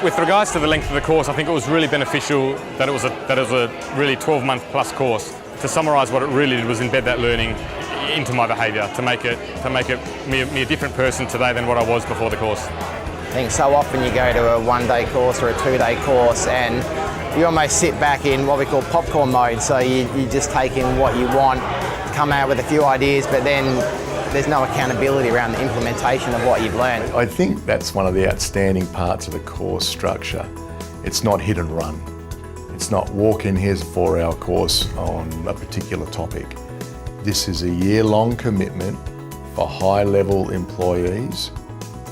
With regards to the length of the course, I think it was really beneficial that it was a really 12-month plus course. To summarise, what it really did was embed that learning into my behaviour to make me a different person today than what I was before the course. I think so often you go to a one-day course or a two-day course and you almost sit back in what we call popcorn mode. So you just take in what you want, come out with a few ideas, but then there's no accountability around the implementation of what you've learned. I think that's one of the outstanding parts of the course structure. It's not hit and run. It's not walk in, here's a 4-hour course on a particular topic. This is a year-long commitment for high-level employees,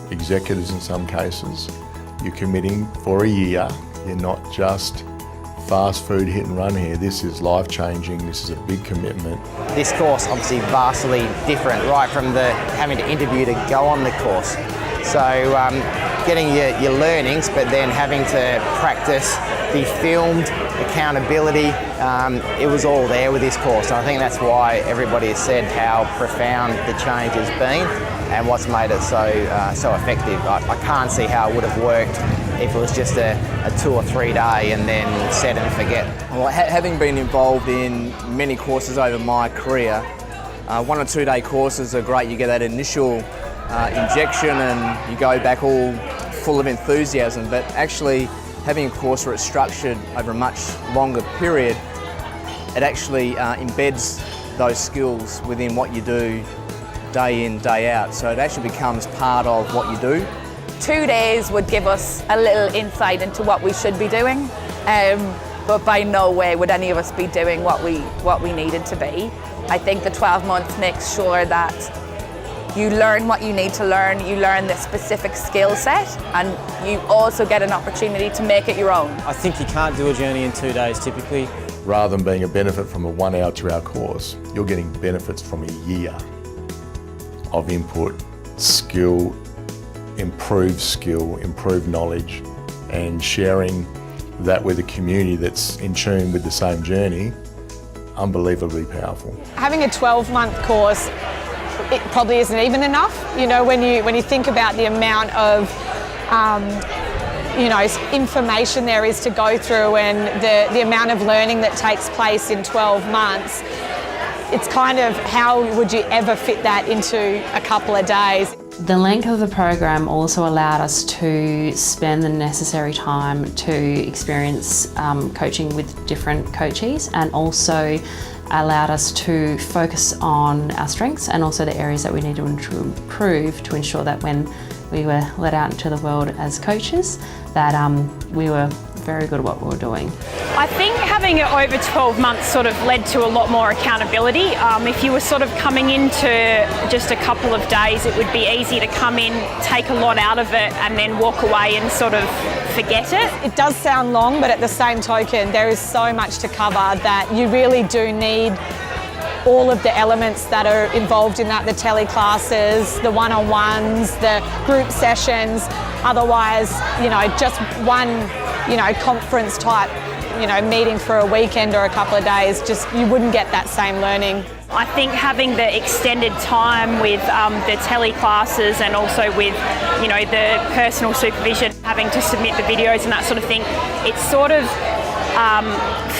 executives in some cases. You're committing for a year. You're not just fast food hit and run here. This is life-changing. This is a big commitment. This course obviously vastly different, right from the having to interview to go on the course. So getting your learnings, but then having to practice, be filmed, accountability, it was all there with this course. And I think that's why everybody has said how profound the change has been and what's made it so effective. I can't see how it would have worked if it was just a 2 or 3 day and then set and forget. Well, having been involved in many courses over my career, 1 or 2 day courses are great. You get that initial injection and you go back all full of enthusiasm, but actually having a course where it's structured over a much longer period, it actually embeds those skills within what you do day in, day out. So it actually becomes part of what you do. 2 days would give us a little insight into what we should be doing, but by no way would any of us be doing what we needed to be. I think the 12 months makes sure that you learn what you need to learn, you learn the specific skill set, and you also get an opportunity to make it your own. I think you can't do a journey in 2 days typically. Rather than being a benefit from a 1 hour, 2 hour course, you're getting benefits from a year of input, skill, improved knowledge, and sharing that with a community that's in tune with the same journey, unbelievably powerful. Having a 12-month course, it probably isn't even enough. You know, when you think about the amount of information there is to go through and the amount of learning that takes place in 12 months, it's kind of how would you ever fit that into a couple of days? The length of the program also allowed us to spend the necessary time to experience coaching with different coachees, and also allowed us to focus on our strengths and also the areas that we needed to improve to ensure that when we were let out into the world as coaches, that we were very good at what we were doing. I think having it over 12 months sort of led to a lot more accountability. If you were sort of coming into just a couple of days, it would be easy to come in, take a lot out of it, and then walk away and sort of forget it. It does sound long, but at the same token, there is so much to cover that you really do need all of the elements that are involved in that, the tele classes, the one-on-ones, the group sessions. Otherwise, just one, conference type, meeting for a weekend or a couple of days, just you wouldn't get that same learning. I think having the extended time with the tele classes and also with, the personal supervision, having to submit the videos and that sort of thing, it's sort of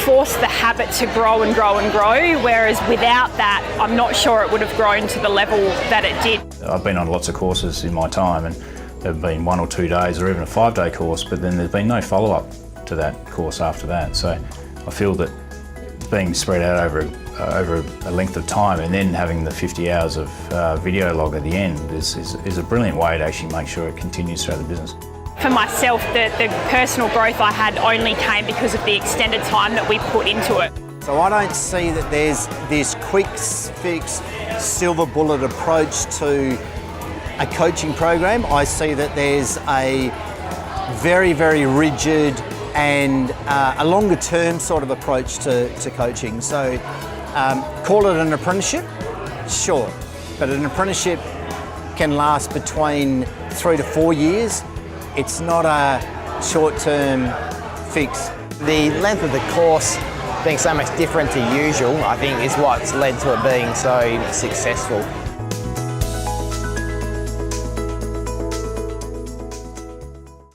forced the habit to grow and grow and grow, whereas without that, I'm not sure it would have grown to the level that it did. I've been on lots of courses in my time, and there have been 1 or 2 days or even a 5-day course, but then there's been no follow-up to that course after that. So I feel that being spread out over a length of time and then having the 50 hours of video log at the end is a brilliant way to actually make sure it continues throughout the business. For myself, the personal growth I had only came because of the extended time that we put into it. So I don't see that there's this quick fix, silver bullet approach to a coaching program. I see that there's a very, very rigid and a longer term sort of approach to coaching. So call it an apprenticeship, sure, but an apprenticeship can last between 3 to 4 years. It's not a short-term fix. The length of the course being so much different to usual, I think, is what's led to it being so successful.